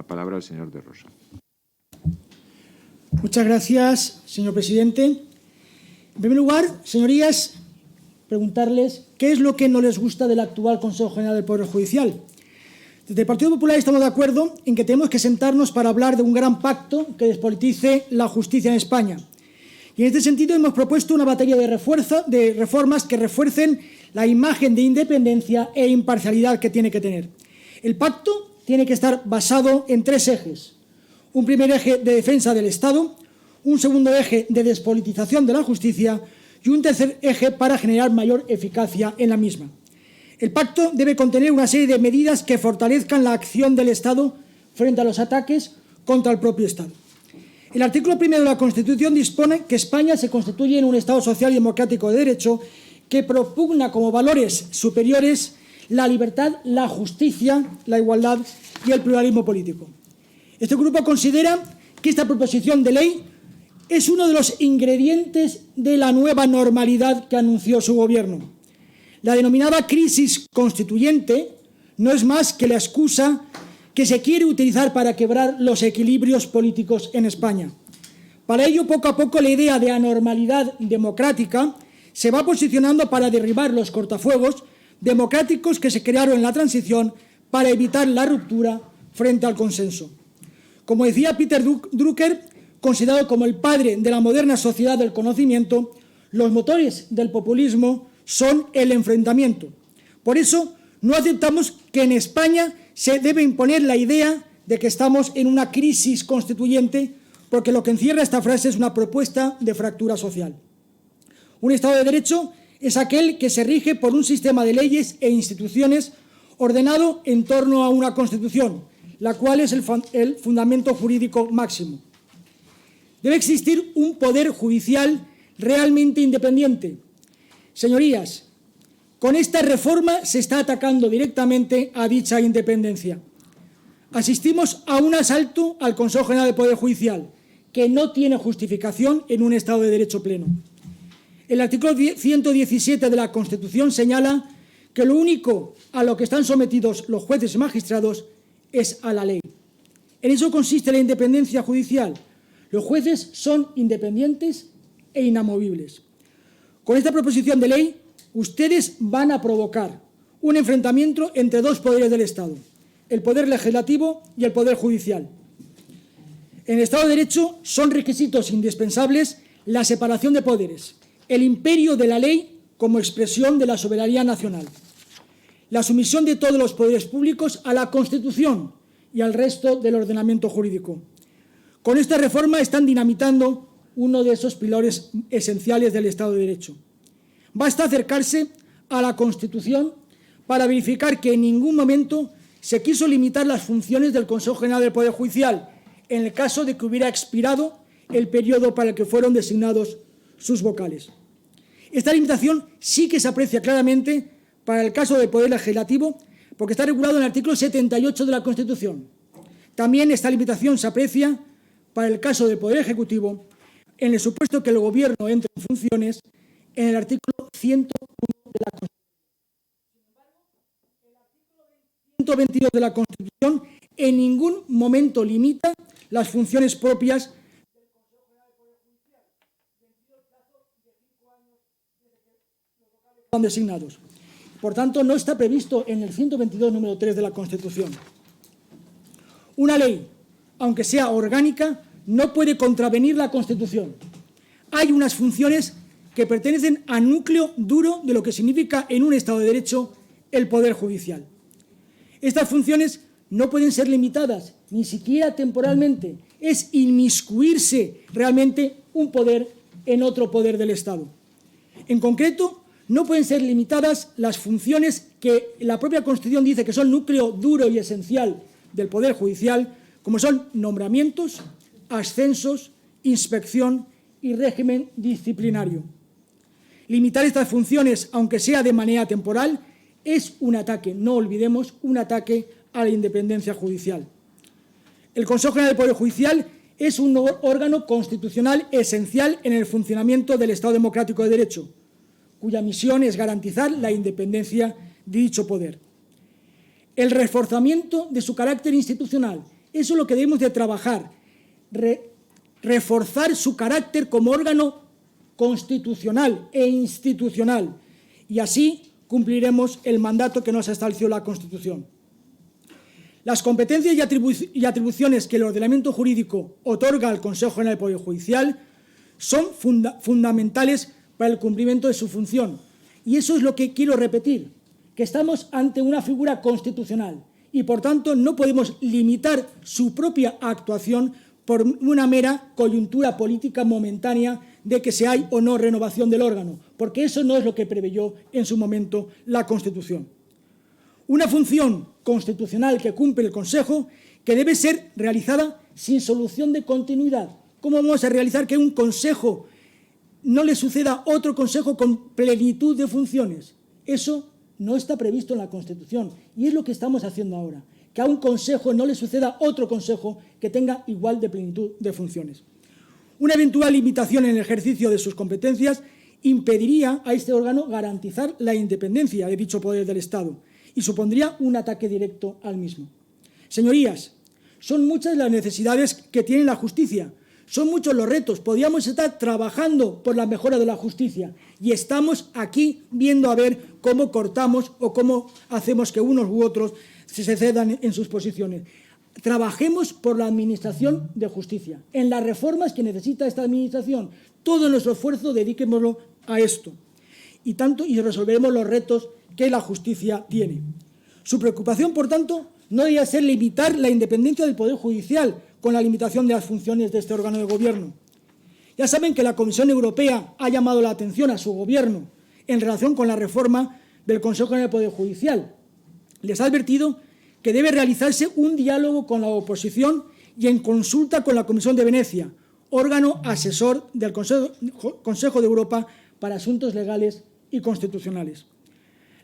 palabra al señor de Rosa. Muchas gracias, señor presidente. En primer lugar, señorías, preguntarles qué es lo que no les gusta del actual Consejo General del Poder Judicial. Desde el Partido Popular estamos de acuerdo en que tenemos que sentarnos para hablar de un gran pacto que despolitice la justicia en España. Y en este sentido hemos propuesto una batería de reformas que refuercen la imagen de independencia e imparcialidad que tiene que tener. El pacto tiene que estar basado en 3 ejes. Un primer eje de defensa del Estado, un segundo eje de despolitización de la justicia y un tercer eje para generar mayor eficacia en la misma. El pacto debe contener una serie de medidas que fortalezcan la acción del Estado frente a los ataques contra el propio Estado. El artículo 1 de la Constitución dispone que España se constituye en un Estado social y democrático de derecho que propugna como valores superiores la libertad, la justicia, la igualdad y el pluralismo político. Este grupo considera que esta proposición de ley es uno de los ingredientes de la nueva normalidad que anunció su Gobierno. La denominada crisis constituyente no es más que la excusa que se quiere utilizar para quebrar los equilibrios políticos en España. Para ello, poco a poco, la idea de anormalidad democrática se va posicionando para derribar los cortafuegos democráticos que se crearon en la transición para evitar la ruptura frente al consenso. Como decía Peter Drucker, considerado como el padre de la moderna sociedad del conocimiento, los motores del populismo son el enfrentamiento. Por eso, no aceptamos que en España se debe imponer la idea de que estamos en una crisis constituyente, porque lo que encierra esta frase es una propuesta de fractura social. Un Estado de Derecho es aquel que se rige por un sistema de leyes e instituciones ordenado en torno a una Constitución, la cual es el fundamento jurídico máximo. Debe existir un poder judicial realmente independiente. Señorías, con esta reforma se está atacando directamente a dicha independencia. Asistimos a un asalto al Consejo General del Poder Judicial, que no tiene justificación en un Estado de Derecho pleno. El artículo 117 de la Constitución señala que lo único a lo que están sometidos los jueces y magistrados es a la ley. En eso consiste la independencia judicial. Los jueces son independientes e inamovibles. Con esta proposición de ley, ustedes van a provocar un enfrentamiento entre 2 poderes del Estado, el poder legislativo y el poder judicial. En el Estado de Derecho son requisitos indispensables la separación de poderes, el imperio de la ley como expresión de la soberanía nacional, la sumisión de todos los poderes públicos a la Constitución y al resto del ordenamiento jurídico. Con esta reforma están dinamitando uno de esos pilares esenciales del Estado de Derecho. Basta acercarse a la Constitución para verificar que en ningún momento se quiso limitar las funciones del Consejo General del Poder Judicial en el caso de que hubiera expirado el periodo para el que fueron designados sus vocales. Esta limitación sí que se aprecia claramente para el caso del Poder Legislativo porque está regulado en el artículo 78 de la Constitución. También esta limitación se aprecia para el caso del Poder Ejecutivo en el supuesto que el Gobierno entre en funciones en el artículo 101 de la Constitución. Sin embargo, el artículo 122 de la Constitución en ningún momento limita las funciones propias del Consejo General del Poder Judicial, vencido el plazo de 5 años desde que los vocales fueron designados. Por tanto, no está previsto en el 122, número 3 de la Constitución. Una ley, aunque sea orgánica, no puede contravenir la Constitución. Hay unas funciones que pertenecen al núcleo duro de lo que significa en un Estado de Derecho el Poder Judicial. Estas funciones no pueden ser limitadas, ni siquiera temporalmente. Es inmiscuirse realmente un poder en otro poder del Estado. En concreto, no pueden ser limitadas las funciones que la propia Constitución dice que son núcleo duro y esencial del Poder Judicial, como son nombramientos, ascensos, inspección y régimen disciplinario. Limitar estas funciones, aunque sea de manera temporal, es un ataque, no olvidemos, un ataque a la independencia judicial. El Consejo General del Poder Judicial es un órgano constitucional esencial en el funcionamiento del Estado democrático de derecho, cuya misión es garantizar la independencia de dicho poder. El reforzamiento de su carácter institucional Eso es lo que debemos de trabajar, reforzar su carácter como órgano constitucional e institucional, y así cumpliremos el mandato que nos estableció la Constitución. Las competencias y atribuciones que el ordenamiento jurídico otorga al Consejo General del Poder Judicial son fundamentales para el cumplimiento de su función. Y eso es lo que quiero repetir, que estamos ante una figura constitucional y, por tanto, no podemos limitar su propia actuación por una mera coyuntura política momentánea de que si hay o no renovación del órgano, porque eso no es lo que preveyó en su momento la Constitución. Una función constitucional que cumple el Consejo que debe ser realizada sin solución de continuidad. ¿Cómo vamos a realizar que un Consejo no le suceda otro Consejo con plenitud de funciones? Eso no está previsto en la Constitución y es lo que estamos haciendo ahora, que a un Consejo no le suceda otro Consejo que tenga igual de plenitud de funciones. Una eventual limitación en el ejercicio de sus competencias impediría a este órgano garantizar la independencia de dicho poder del Estado y supondría un ataque directo al mismo. Señorías, son muchas las necesidades que tiene la justicia, son muchos los retos. Podríamos estar trabajando por la mejora de la justicia y estamos aquí viendo a ver cómo cortamos o cómo hacemos que unos u otros se cedan en sus posiciones. Trabajemos por la administración de justicia, en las reformas que necesita esta administración. Todo nuestro esfuerzo dediquémoslo a esto y resolveremos los retos que la justicia tiene. Su preocupación, por tanto, no debería ser limitar la independencia del Poder Judicial con la limitación de las funciones de este órgano de gobierno. Ya saben que la Comisión Europea ha llamado la atención a su gobierno en relación con la reforma del Consejo General del Poder Judicial. Les ha advertido que debe realizarse un diálogo con la oposición y en consulta con la Comisión de Venecia, órgano asesor del Consejo de Europa para asuntos legales y constitucionales.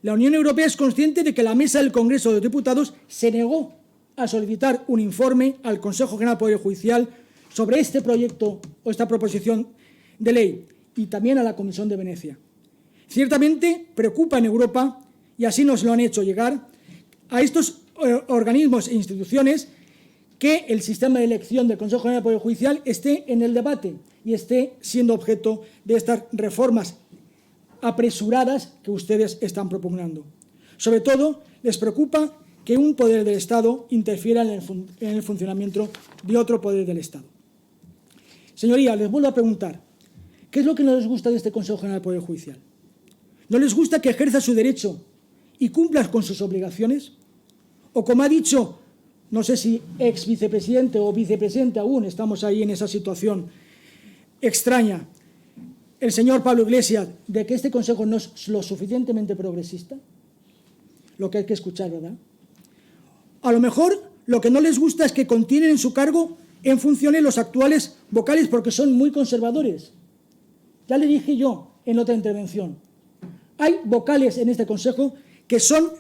La Unión Europea es consciente de que la Mesa del Congreso de los Diputados se negó a solicitar un informe al Consejo General del Poder Judicial sobre este proyecto o esta proposición de ley y también a la Comisión de Venecia. Ciertamente preocupa en Europa, y así nos lo han hecho llegar, a estos organismos e instituciones que el sistema de elección del Consejo General del Poder Judicial esté en el debate y esté siendo objeto de estas reformas apresuradas que ustedes están propugnando. Sobre todo, les preocupa que un poder del Estado interfiera en el funcionamiento de otro poder del Estado. Señorías, les vuelvo a preguntar, ¿qué es lo que no les gusta de este Consejo General del Poder Judicial? ¿No les gusta que ejerza su derecho y cumpla con sus obligaciones? O como ha dicho, no sé si ex vicepresidente o vicepresidente aún, estamos ahí en esa situación extraña, el señor Pablo Iglesias, de que este Consejo no es lo suficientemente progresista, lo que hay que escuchar, ¿verdad? A lo mejor lo que no les gusta es que contienen en su cargo en funciones los actuales vocales porque son muy conservadores. Ya le dije yo en otra intervención, hay vocales en este Consejo que son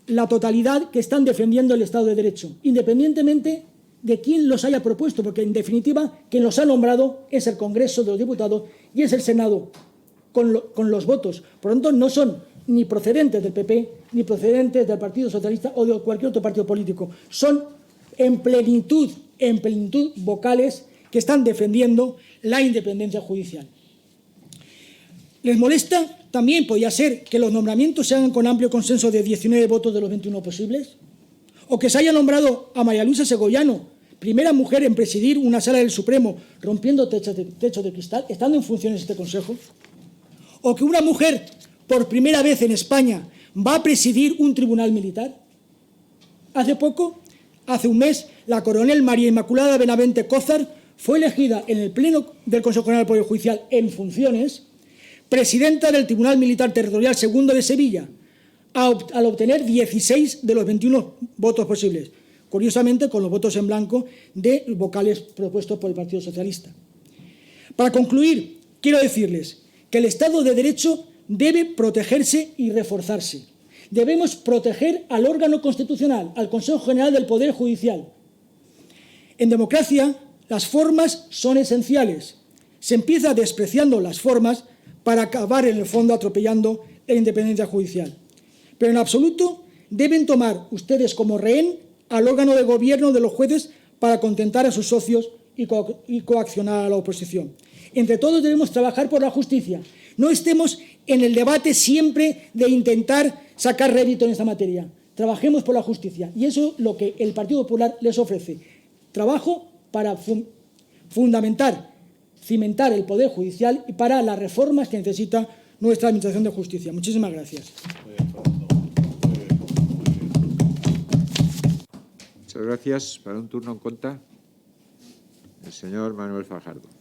la totalidad que están defendiendo el Estado de Derecho, independientemente de quién los haya propuesto, porque en definitiva quien los ha nombrado es el Congreso de los Diputados y es el Senado con los votos. Por lo tanto, no son ni procedentes del PP, ni procedentes del Partido Socialista o de cualquier otro partido político. Son en plenitud vocales que están defendiendo la independencia judicial. ¿Les molesta? También podría ser que los nombramientos se hagan con amplio consenso de 19 votos de los 21 posibles. O que se haya nombrado a María Luisa Segoyano, primera mujer en presidir una sala del Supremo, rompiendo techo de cristal, estando en funciones este Consejo. O que una mujer, por primera vez en España, va a presidir un tribunal militar. Hace un mes, la coronel María Inmaculada Benavente Cózar fue elegida en el Pleno del Consejo General del Poder Judicial en funciones, presidenta del Tribunal Militar Territorial II de Sevilla, al obtener 16 de los 21 votos posibles, curiosamente con los votos en blanco de vocales propuestos por el Partido Socialista. Para concluir, quiero decirles que el Estado de Derecho debe protegerse y reforzarse. Debemos proteger al órgano constitucional, al Consejo General del Poder Judicial. En democracia, las formas son esenciales. Se empieza despreciando las formas para acabar, en el fondo, atropellando la independencia judicial. Pero en absoluto deben tomar ustedes como rehén al órgano de gobierno de los jueces para contentar a sus socios y coaccionar a la oposición. Entre todos debemos trabajar por la justicia. No estemos en el debate siempre de intentar sacar rédito en esta materia. Trabajemos por la justicia. Y eso es lo que el Partido Popular les ofrece. Trabajo para fundamentar, cimentar el Poder Judicial y para las reformas que necesita nuestra Administración de Justicia. Muchísimas gracias. Muchas gracias. Para un turno en contra, el señor Manuel Fajardo.